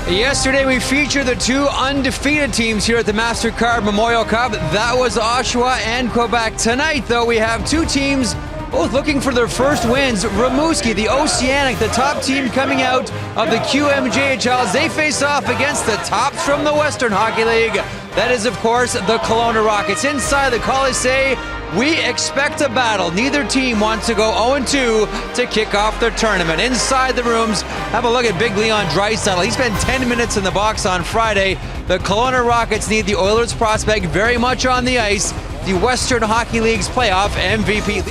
Yesterday we featured the two undefeated teams here at the MasterCard Memorial Cup. That was Oshawa and Quebec. Tonight, though, we have two teams both looking for their first wins. Rimouski, the Oceanic, the top team coming out of the QMJHL, as they face off against the tops from the Western Hockey League. That is, of course, the Kelowna Rockets. Inside the Colisée, we expect a battle. Neither team wants to go 0-2 to kick off their tournament. Inside the rooms, have a look at Big Leon Draisaitl. He spent 10 minutes in the box on Friday. The Kelowna Rockets need the Oilers prospect very much on the ice. The Western Hockey League's playoff MVP.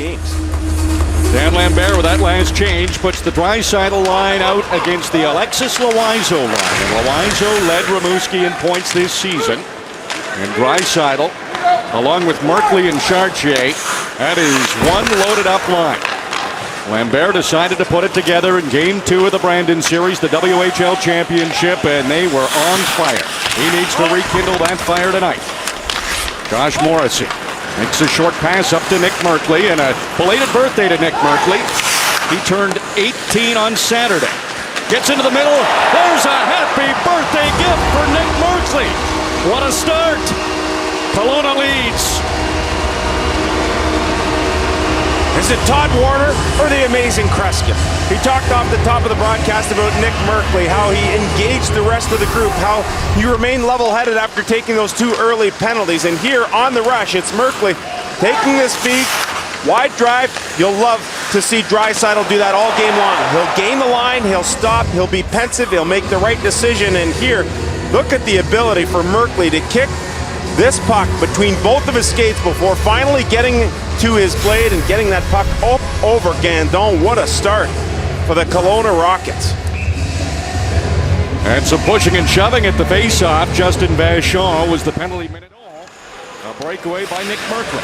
Dan Lambert, with that last change, puts the Draisaitl line out against the Alexis Loiseau line. And Loiseau led Rimouski in points this season. And Draisaitl, along with Merkley and Chartier, that is one loaded up line. Lambert decided to put it together in Game 2 of the Brandon Series, the WHL Championship, and they were on fire. He needs to rekindle that fire tonight. Josh Morrissey makes a short pass up to Nick Merkley, and a belated birthday to Nick Merkley. He turned 18 on Saturday. Gets into the middle. There's a happy birthday gift for Nick Merkley. What a start. Kelowna leads. Is it Todd Warner or the amazing Kreskin? He talked off the top of the broadcast about Nick Merkley, how he engaged the rest of the group, how he remained level-headed after taking those two early penalties. And here on the rush, it's Merkley taking his feet, wide drive. You'll love to see Draisaitl do that all game long. He'll gain the line, he'll stop, he'll be pensive, he'll make the right decision. And here, look at the ability for Merkley to kick this puck between both of his skates before finally getting to his blade and getting that puck up over Gandon. What a start for the Kelowna Rockets. And some pushing and shoving at the face-off. Justin Vachon was the penalty minute all. A breakaway by Nick Merkley.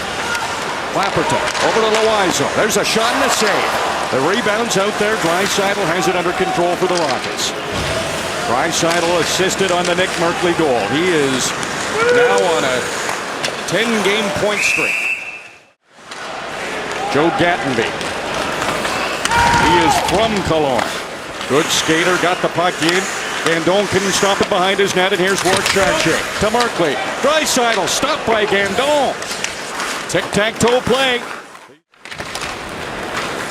Clapperton over to Loiseau. There's a shot and a save. The rebound's out there. Draisaitl has it under control for the Rockets. Draisaitl assisted on the Nick Merkley goal. He is now on a 10-game point streak. Joe Gattenby. He is from Kelowna. Good skater, got the puck in. Gandon couldn't stop it behind his net, and here's Ward Chartier to Merkley. Draisaitl stopped by Gandon. Tic-tac-toe play.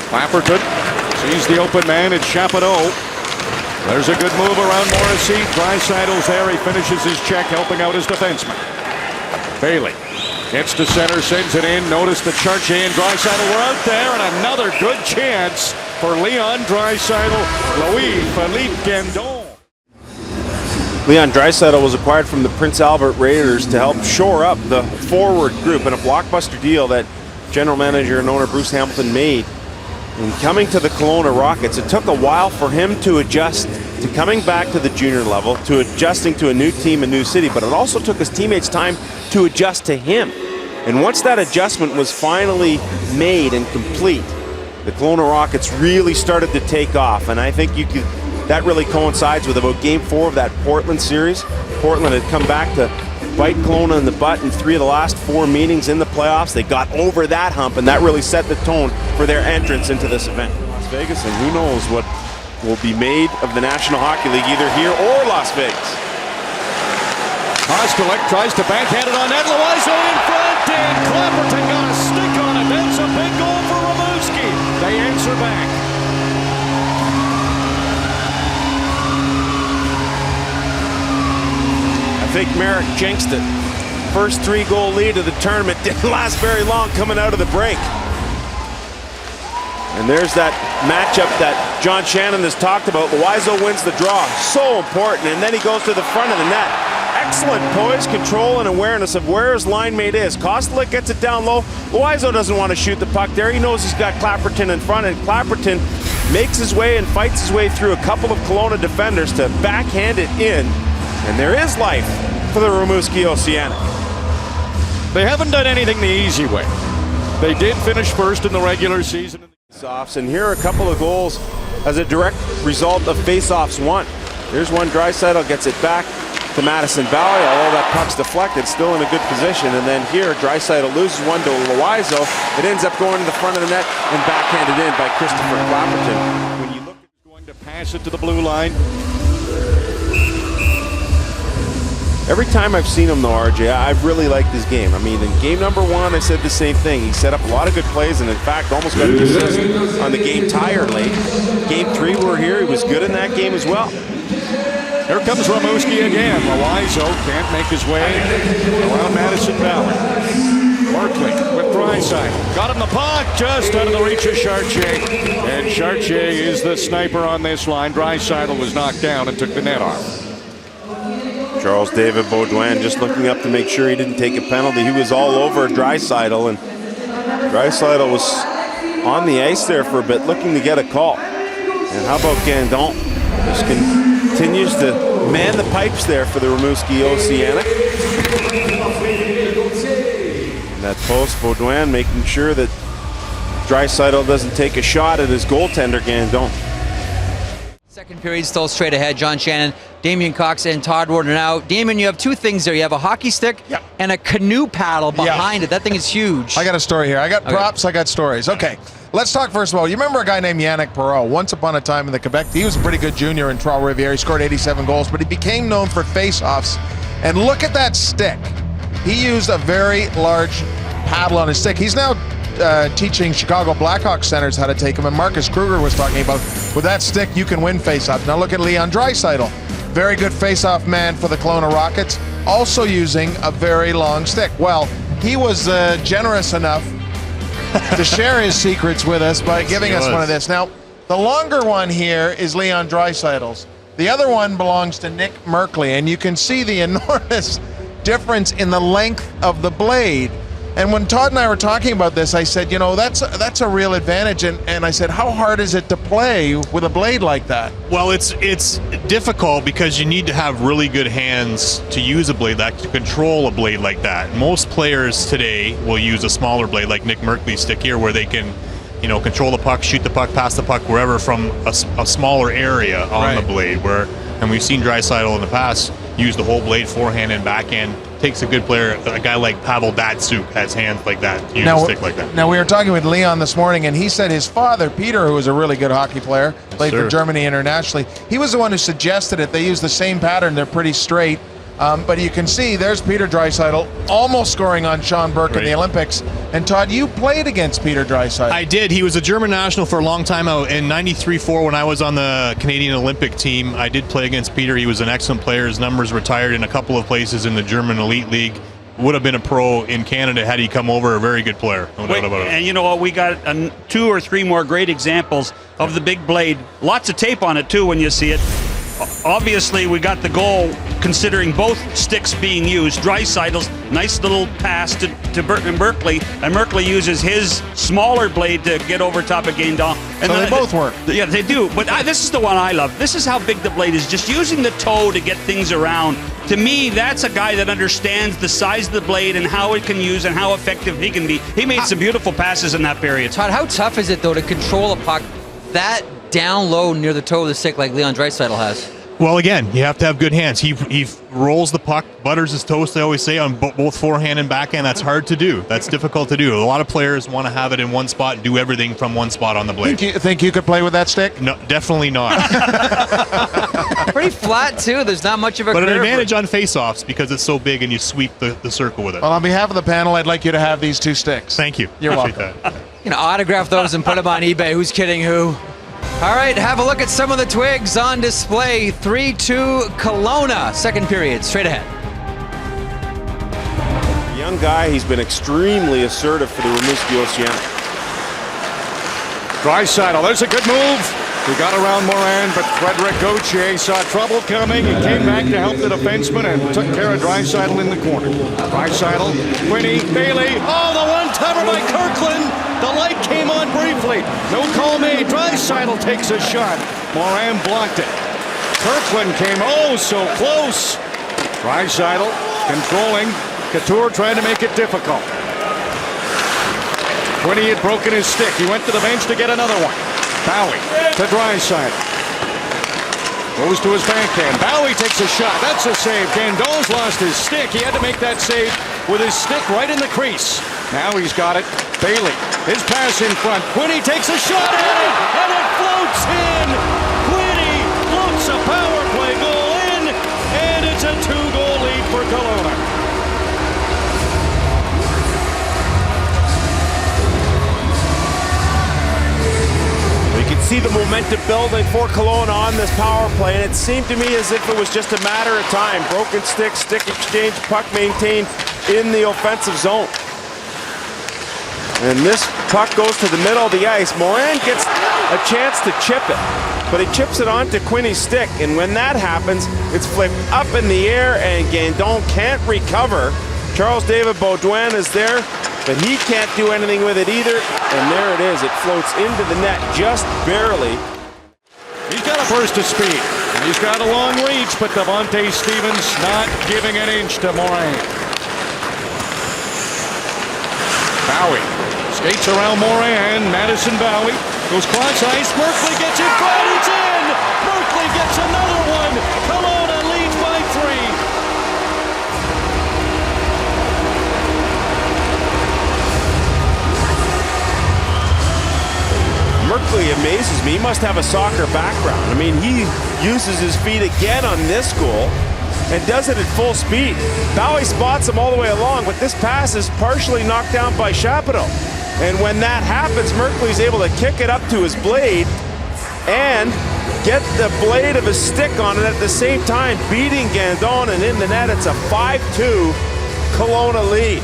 Clapperton sees the open man. It's Chapineau. There's a good move around Morrissey. Draisaitl's there. He finishes his check, helping out his defenseman. Bailey gets to center, sends it in. Notice that Chartier and Draisaitl were out there, and another good chance for Leon Draisaitl. Louis-Philippe Gandon. Leon Draisaitl was acquired from the Prince Albert Raiders to help shore up the forward group in a blockbuster deal that general manager and owner Bruce Hamilton made. In coming to the Kelowna Rockets, it took a while for him to adjust to coming back to the junior level, to adjusting to a new team, a new city, but it also took his teammates time to adjust to him. And once that adjustment was finally made and complete, the Kelowna Rockets really started to take off. And I think that really coincides with about Game 4 of that Portland series. Portland had come back to bite Kelowna in the butt in 3 of the last 4 meetings in the playoffs. They got over that hump, and that really set the tone for their entrance into this event. Las Vegas, and who knows what will be made of the National Hockey League, either here or Las Vegas. Kostelek tries to backhand it on net. Loiseau in front, and Clapperton got a stick on it. That's a big goal for Rimouski. They answer back. I think Merrick jinxed it. First 3-goal lead of the tournament didn't last very long coming out of the break. And there's that matchup that John Shannon has talked about. Loiseau wins the draw. So important. And then he goes to the front of the net. Excellent poise, control, and awareness of where his line mate is. Kostelek gets it down low. Loiseau doesn't want to shoot the puck there. He knows he's got Clapperton in front, and Clapperton makes his way and fights his way through a couple of Kelowna defenders to backhand it in. And there is life for the Rimouski Océanic. They haven't done anything the easy way. They did finish first in the regular season. And here are a couple of goals as a direct result of face-offs won. Here's one. Draisaitl gets it back to Madison Valley, although that puck's deflected, still in a good position. And then here, Draisaitl loses one to Loiseau. It ends up going to the front of the net and backhanded in by Christopher Clapperton. When you look at going to pass it to the blue line. Every time I've seen him though, RJ, I've really liked his game. I mean, in game number 1, I said the same thing. He set up a lot of good plays and in fact almost got an assist on the game tie late. Game 3 we were here, he was good in that game as well. Here comes Rimouski again. Loiseau can't make his way around Madison Valley. Barkley with Draisaitl. Got him the puck just out of the reach of Chartier. And Chartier is the sniper on this line. Draisaitl was knocked down and took the net off. Charles David Baudouin just looking up to make sure he didn't take a penalty. He was all over Draisaitl, and Draisaitl was on the ice there for a bit looking to get a call. And how about Gandon? Just continues to man the pipes there for the Rimouski Océanic. And that post, Baudouin making sure that Draisaitl doesn't take a shot at his goaltender, Gandon. Second period still straight ahead. John Shannon, Damien Cox, and Todd Warden. Now, Damien, you have two things there. You have a hockey stick and a canoe paddle behind it. That thing is huge. I got a story here. I got props, I got stories. Okay, let's talk first of all. You remember a guy named Yannick Perreault? Once upon a time in the Quebec, he was a pretty good junior in Trois-Rivières. He scored 87 goals, but he became known for face-offs. And look at that stick. He used a very large paddle on his stick. He's now teaching Chicago Blackhawks centers how to take them, and Marcus Kruger was talking about, with that stick you can win face-offs. Now look at Leon Draisaitl, very good face-off man for the Kelowna Rockets, also using a very long stick. Well, he was generous enough to share his secrets with us by giving us one of this. Now, the longer one here is Leon Draisaitl's. The other one belongs to Nick Merkley, and you can see the enormous difference in the length of the blade. And when Todd and I were talking about this, I said, you know, that's a real advantage. And I said, how hard is it to play with a blade like that? Well, it's difficult because you need to have really good hands to use a blade, to control a blade like that. Most players today will use a smaller blade like Nick Merkley's stick here, where they can, you know, control the puck, shoot the puck, pass the puck wherever from a smaller area on the blade. And we've seen Draisaitl in the past use the whole blade, forehand and backhand. Takes a good player. A guy like Pavel Datsyuk has hands like that, to use a stick like that. Now, we were talking with Leon this morning, and he said his father, Peter, who was a really good hockey player, played for Germany internationally, he was the one who suggested it. They use the same pattern. They're pretty straight. But you can see there's Peter Draisaitl almost scoring on Sean Burke in the Olympics. And Todd, you played against Peter Draisaitl. I did. He was a German national for a long time. In '93-4, when I was on the Canadian Olympic team, I did play against Peter. He was an excellent player. His numbers retired in a couple of places in the German Elite League. Would have been a pro in Canada had he come over. A very good player, no doubt about it. And you know what? We got 2 or 3 more great examples of the big blade. Lots of tape on it too when you see it. Obviously, we got the goal considering both sticks being used. Draisaitl's nice little pass to Berkeley, and Merkley uses his smaller blade to get over top of Gandon. And so they both work. Yeah, they do. But this is the one I love. This is how big the blade is. Just using the toe to get things around. To me, that's a guy that understands the size of the blade and how it can use and how effective he can be. He made some beautiful passes in that period. Todd, how tough is it, though, to control a puck that down low near the toe of the stick like Leon Draisaitl has? Well, again, you have to have good hands. He rolls the puck, butters his toast, they always say, on both forehand and backhand. That's hard to do. That's difficult to do. A lot of players want to have it in one spot and do everything from one spot on the blade. Think you could play with that stick? No, definitely not. Pretty flat, too. There's not much of a But an curve. advantage on face-offs because it's so big and you sweep the circle with it. Well, on behalf of the panel, I'd like you to have these 2 sticks. Thank you. You're Appreciate welcome. that. You know, autograph those and put them on eBay. Who's kidding who? All right, have a look at some of the twigs on display. 3-2 Kelowna, second period, straight ahead. Young guy, he's been extremely assertive for the Rimouski Océanic. Draisaitl, there's a good move. He got around Morin, but Frederic Gauthier saw trouble coming and came back to help the defenseman and took care of Draisaitl in the corner. Draisaitl, Quinney, Bailey. Oh, the one-timer by Kirkland. The light came on briefly. No call made. Draisaitl takes a shot. Morin blocked it. Kirkland came so close. Draisaitl controlling. Couture trying to make it difficult. Quinney had broken his stick. He went to the bench to get another one. Bowie to Draisaitl. Goes to his backhand. Bowie takes a shot. That's a save. Gandon's lost his stick. He had to make that save with his stick right in the crease. Now he's got it. Bailey, his pass in front. Quinney takes a shot at it, and it floats in. Quinney floats a power play goal in, and it's a 2-goal lead for the momentum building for Kelowna on this power play, and it seemed to me as if it was just a matter of time. Broken stick, stick exchange, puck maintained in the offensive zone. And this puck goes to the middle of the ice. Morin gets a chance to chip it, but he chips it onto Quinney's stick, and when that happens, it's flipped up in the air, and Gandon can't recover. Charles-David Baudouin is there, but he can't do anything with it either, and there it is. It floats into the net just barely. He's got a burst of speed, and he's got a long reach, but Devontae Stevens not giving an inch to Morin. Bowie skates around Morin. Madison Bowie goes cross ice. Merkley gets in front. It's in. Merkley gets another one. Kelowna leads by 3. Merkley amazes me. He must have a soccer background. I mean, he uses his feet again on this goal and does it at full speed. Bowie spots him all the way along, but this pass is partially knocked down by Chapeau. And when that happens, Merkley's able to kick it up to his blade and get the blade of his stick on it at the same time, beating Gandon, and in the net, it's a 5-2 Kelowna lead.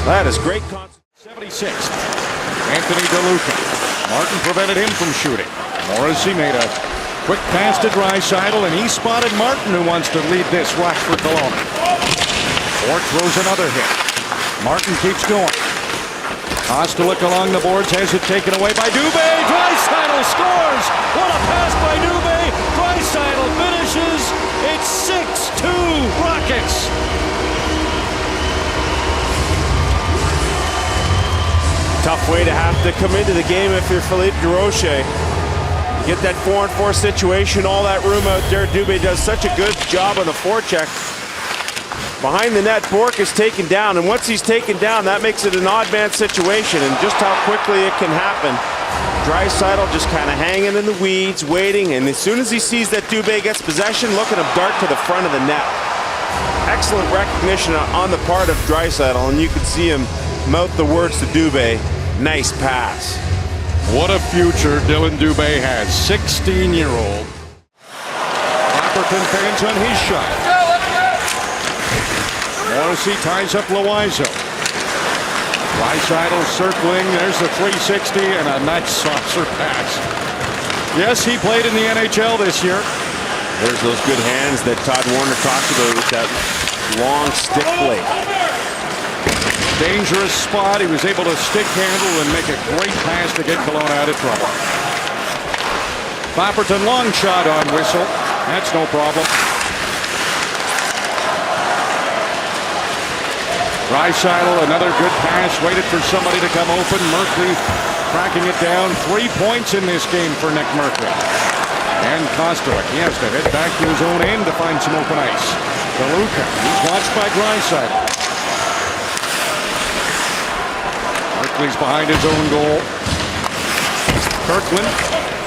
That is great. 76th, Anthony DeLuca. Martin prevented him from shooting. Morrissey made a quick pass to Draisaitl, and he spotted Martin, who wants to lead this rush for Kelowna. Fort throws another hit. Martin keeps going. Kostelic along the boards, has it taken away by Dubé. Draisaitl scores! What a pass by Dubé! Draisaitl finishes. It's 6-2 Rockets. Tough way to have to come into the game if you're Philippe Durocher. Get that 4-on-4 situation, all that room out there. Dubé does such a good job on the forecheck. Behind the net, Bourque is taken down, and once he's taken down, that makes it an odd man situation, and just how quickly it can happen. Draisaitl just kind of hanging in the weeds, waiting, and as soon as he sees that Dubé gets possession, look at him dart to the front of the net. Excellent recognition on the part of Draisaitl, and you can see him mouth the words to Dubé. Nice pass. What a future Dylan Dubé has, 16-year-old. Clapperton fans on his shot. Morrissey ties up Loiseau. Draisaitl circling, there's the 360 and a nice saucer pass. Yes, he played in the NHL this year. There's those good hands that Todd Warner talked about with that long stick blade. Dangerous spot. He was able to stick handle and make a great pass to get Kelowna out of trouble. Clapperton long shot on whistle. That's no problem. Draisaitl, another good pass. Waited for somebody to come open. Merkley tracking it down. 3 points in this game for Nick Merkley. And Kostelic, he has to head back to his own end to find some open ice. DeLuca, he's watched by Draisaitl. Merkley's behind his own goal. Kirkland,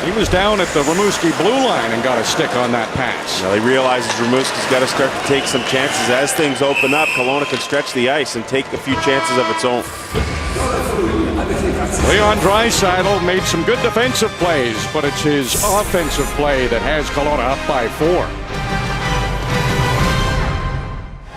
he was down at the Rimouski blue line and got a stick on that pass. Well, he realizes Rimouski's got to start to take some chances. As things open up, Kelowna can stretch the ice and take a few chances of its own. Leon Draisaitl made some good defensive plays, but it's his offensive play that has Kelowna up by 4.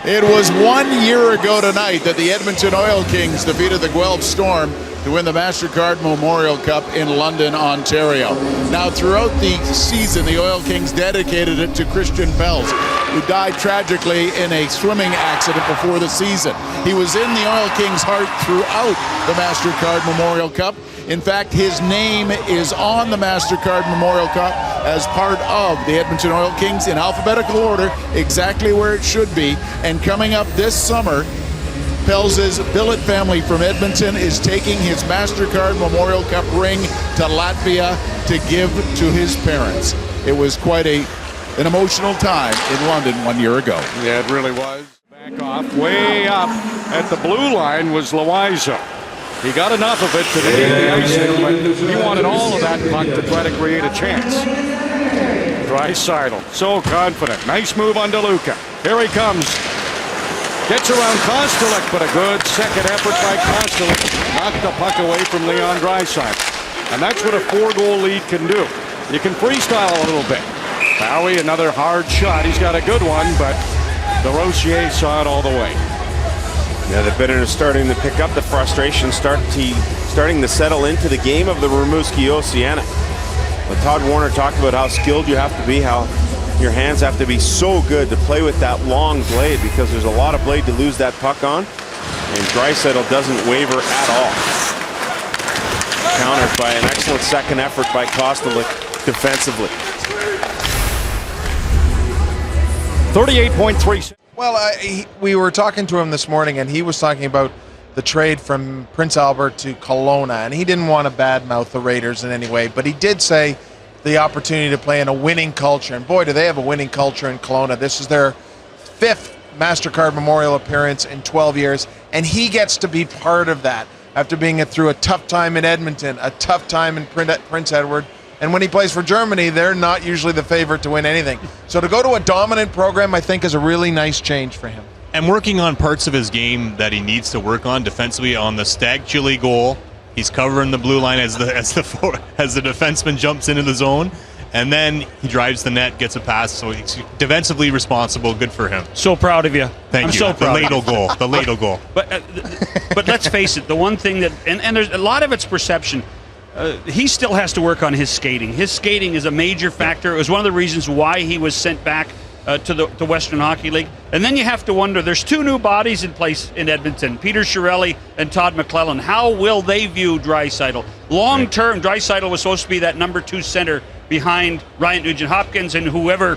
It was 1 year ago tonight that the Edmonton Oil Kings defeated the Guelph Storm to win the MasterCard Memorial Cup in London, Ontario. Now, throughout the season, the Oil Kings dedicated it to Christian Bells, who died tragically in a swimming accident before the season. He was in the Oil Kings' heart throughout the MasterCard Memorial Cup. In fact, his name is on the MasterCard Memorial Cup as part of the Edmonton Oil Kings in alphabetical order, exactly where it should be. And coming up this summer, Pels's billet family from Edmonton is taking his MasterCard Memorial Cup ring to Latvia to give to his parents. It was quite an emotional time in London 1 year ago. Yeah, it really was. Back off, way up at the blue line was Loiseau. He got enough of it to negate the icing, but he wanted all of that puck to try to create a chance. Draisaitl, so confident. Nice move on DeLuca. Here he comes. Gets around Kostelic, but a good second effort by Kostelic. Knocked the puck away from Leon Draisaitl. And that's what a 4-goal lead can do. You can freestyle a little bit. Bowie, another hard shot. He's got a good one, but the Rochier saw it all the way. Yeah, the bitterness starting to pick up, the frustration starting to settle into the game of the Rimouski Océanic. But Todd Warner talked about how skilled you have to be, how your hands have to be so good to play with that long blade, because there's a lot of blade to lose that puck on. And Draisaitl doesn't waver at all. Countered by an excellent second effort by Kostelik defensively. 38.3. Well, we were talking to him this morning, and he was talking about the trade from Prince Albert to Kelowna, and he didn't want to badmouth the Raiders in any way, but he did say the opportunity to play in a winning culture, and boy, do they have a winning culture in Kelowna. This is their 5th MasterCard Memorial appearance in 12 years, and he gets to be part of that after being through a tough time in Edmonton, a tough time in Prince Edward, and when he plays for Germany, they're not usually the favorite to win anything. So to go to a dominant program, I think, is a really nice change for him. And working on parts of his game that he needs to work on defensively. On the Stag Chili goal, he's covering the blue line as the defenseman jumps into the zone, and then he drives the net, gets a pass. So he's defensively responsible. Good for him. So proud of you. Thank you. So proud. The ladle goal. But let's face it, the one thing that, and there's a lot of it's perception. He still has to work on his skating. His skating is a major factor. It was one of the reasons why he was sent back to the Western Hockey League. And then you have to wonder, there's 2 new bodies in place in Edmonton, Peter Chiarelli and Todd McClellan. How will they view Draisaitl? Long term, Draisaitl was supposed to be that number 2 center behind Ryan Nugent-Hopkins and whoever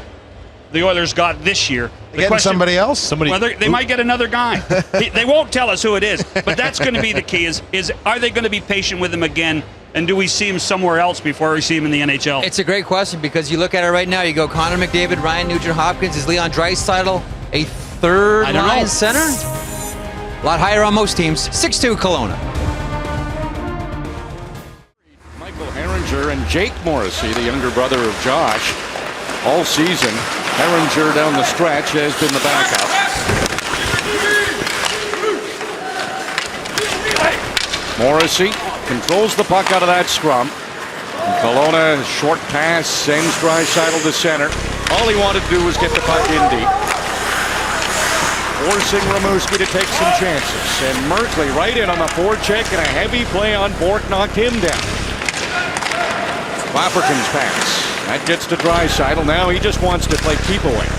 the Oilers got this year. Getting somebody else? Well, they might get another guy. They won't tell us who it is, but that's going to be the key, is are they going to be patient with him again? And do we see him somewhere else before we see him in the NHL? It's a great question, because you look at it right now, you go Connor McDavid, Ryan Nugent-Hopkins, is Leon Draisaitl a third-line center? A lot higher on most teams. 6-2 Kelowna. Michael Herringer and Jake Morrissey, the younger brother of Josh, all season. Herringer down the stretch has been the backup. Morrissey controls the puck out of that scrum. And Kelowna, short pass, sends Draisaitl to center. All he wanted to do was get the puck in deep, forcing Rimouski to take some chances. And Merkley right in on the forecheck, and a heavy play on Bork knocked him down. Clapperton's pass. That gets to Draisaitl. Now he just wants to play keep away.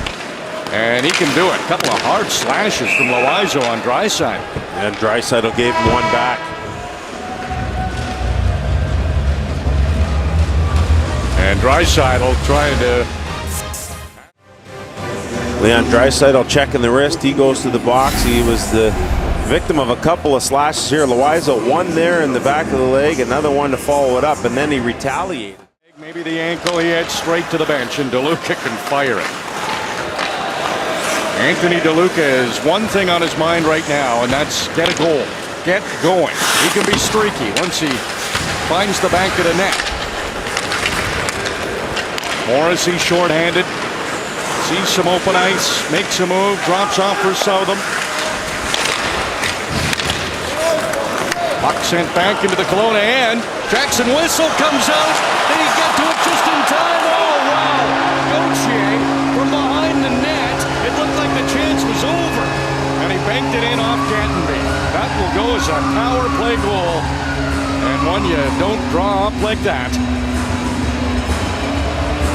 And he can do it. A couple of hard slashes from Loiseau on Draisaitl. And Draisaitl gave him one back. And Draisaitl trying to... Leon Draisaitl checking the wrist. He goes to the box. He was the victim of a couple of slashes here. Loiseau, one there in the back of the leg, another one to follow it up, and then he retaliated. Maybe the ankle, he heads straight to the bench, and DeLuca can fire it. Anthony DeLuca has one thing on his mind right now, and that's get a goal. Get going. He can be streaky once he finds the back of the net. Morrissey shorthanded. Sees some open ice, makes a move, drops off for Southam. Puck sent back into the Kelowna end. Jackson Whistle comes out. Did he get to it just in time? Oh, wow. Gauthier from behind the net. It looked like the chance was over. And he banked it in off Cantonby. That will go as a power play goal. And one you don't draw up like that.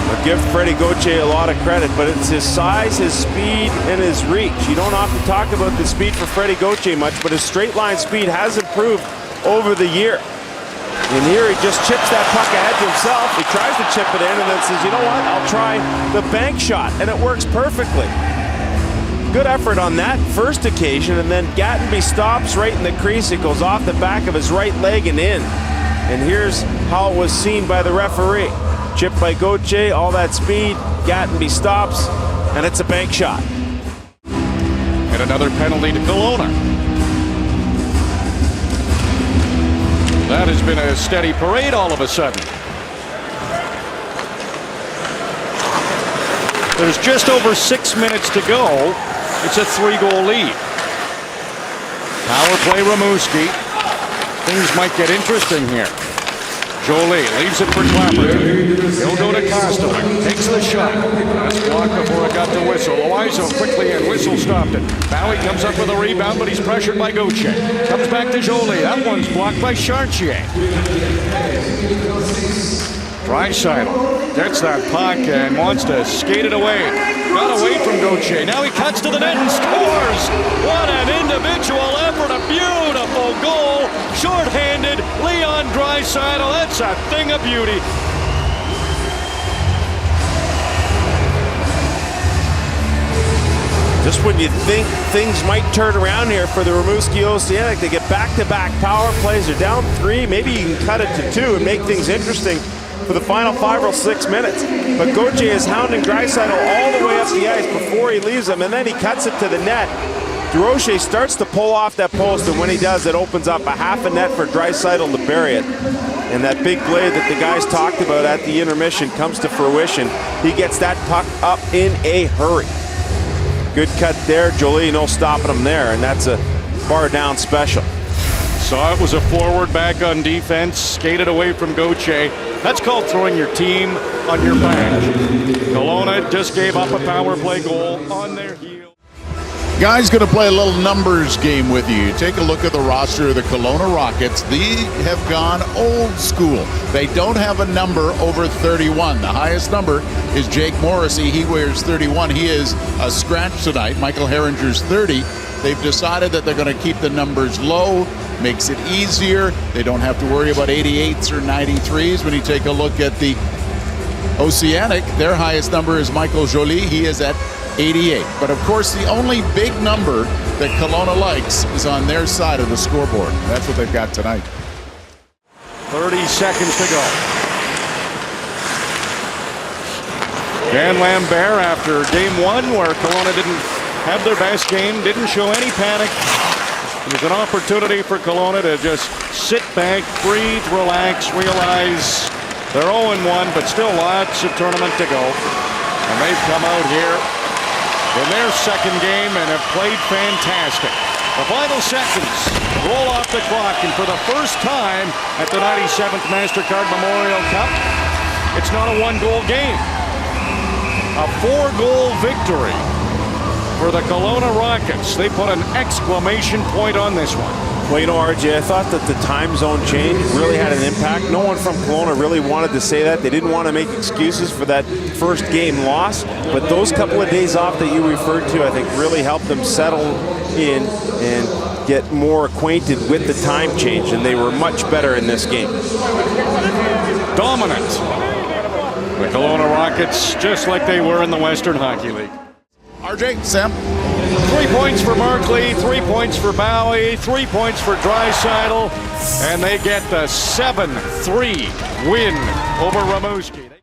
I'll give Freddie Gauthier a lot of credit, but it's his size, his speed, and his reach. You don't often talk about the speed for Freddie Gauthier much, but his straight line speed has improved over the year. And here he just chips that puck ahead to himself. He tries to chip it in and then says, you know what, I'll try the bank shot, and it works perfectly. Good effort on that first occasion, and then Gattenby stops right in the crease. It goes off the back of his right leg and in. And here's how it was seen by the referee. Chip by Gauthier, all that speed, Gattenby stops, and it's a bank shot. And another penalty to Kelowna. That has been a steady parade all of a sudden. There's just over 6 minutes to go. It's a 3-goal lead. Power play Rimouski. Things might get interesting here. Jolie leaves it for Clapperton. He'll go to Kostelik. Takes the shot. That's blocked before it got to Whistle. Loiseau quickly in. Whistle stopped it. Bowie comes up with a rebound, but he's pressured by Gauthier. Comes back to Jolie. That one's blocked by Chartier. Draisaitl gets that puck and wants to skate it away. Got away from Gauthier. Now he cuts to the net and scores. What an individual effort. A beautiful goal. Short-handed Leon Draisaitl. That's a thing of beauty. Just when you think things might turn around here for the Rimouski Océanic, they get back-to-back power plays. They're down 3. Maybe you can cut it to 2 and make things interesting for the final 5 or 6 minutes. But Gauthier is hounding Draisaitl all the way up the ice before he leaves him, and then he cuts it to the net. Durocher starts to pull off that post, and when he does, it opens up a half a net for Draisaitl to bury it. And that big blade that the guys talked about at the intermission comes to fruition. He gets that puck up in a hurry. Good cut there. Jolie, no stopping him there, and that's a bar down special. Saw it was a forward back on defense, skated away from Gauthier. That's called throwing your team on your back. Kelowna just gave up a power play goal on their heel. Guys, going to play a little numbers game with you. Take a look at the roster of the Kelowna Rockets. They have gone old school. They don't have a number over 31. The highest number is Jake Morrissey. He wears 31. He is a scratch tonight. Michael Herringer's 30. They've decided that they're going to keep the numbers low. Makes it easier. They don't have to worry about 88s or 93s. When you take a look at the Oceanic, their highest number is Michael Jolie. He is at 88. But of course, the only big number that Kelowna likes is on their side of the scoreboard. That's what they've got tonight. 30 seconds to go. Dan Lambert, after game 1, where Kelowna didn't have their best game, didn't show any panic. It was an opportunity for Kelowna to just sit back, breathe, relax, realize they're 0-1, but still lots of tournament to go. And they've come out here in their second game and have played fantastic. The final seconds roll off the clock, and for the first time at the 97th MasterCard Memorial Cup, it's not a 1-goal game. A 4-goal victory for the Kelowna Rockets. They put an exclamation point on this one. Well, you know, RJ, I thought that the time zone change really had an impact. No one from Kelowna really wanted to say that. They didn't want to make excuses for that first game loss. But those couple of days off that you referred to, I think, really helped them settle in and get more acquainted with the time change. And they were much better in this game. Dominant. The Kelowna Rockets, just like they were in the Western Hockey League. RJ, Sam. 3 points for Markley, 3 points for Bowie, 3 points for Draisaitl, and they get the 7-3 win over Rimouski.